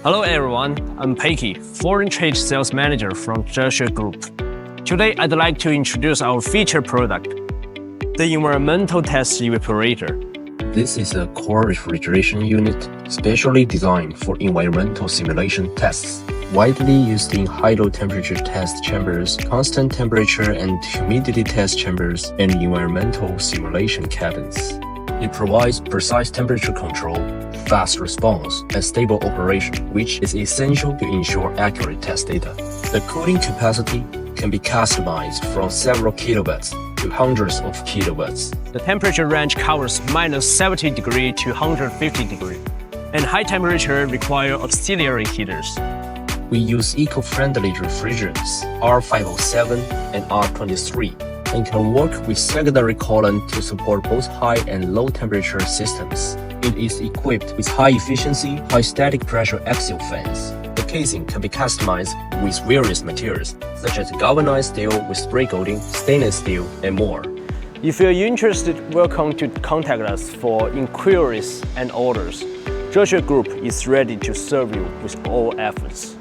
Hello everyone, I'm Peiki, Foreign Trade Sales Manager from Zheshe Group. Today I'd like to introduce our feature product, the Environmental Test Evaporator. This is a core refrigeration unit specially designed for environmental simulation tests. Widely used in high-low temperature test chambers, constant temperature and humidity test chambers, and environmental simulation cabins. It provides precise temperature control, fast response, and stable operation, which is essential to ensure accurate test data. The cooling capacity can be customized from several kilowatts to hundreds of kilowatts. The temperature range covers -70 degrees to 150 degrees, and high temperature require auxiliary heaters. We use eco-friendly refrigerants R507 and R23 and can work with secondary coolant to support both high and low temperature systems. It is equipped with high efficiency, high static pressure axial fans. The casing can be customized with various materials, such as galvanized steel with spray coating, stainless steel, and more. If you're interested, welcome to contact us for inquiries and orders. Zheshe Group is ready to serve you with all efforts.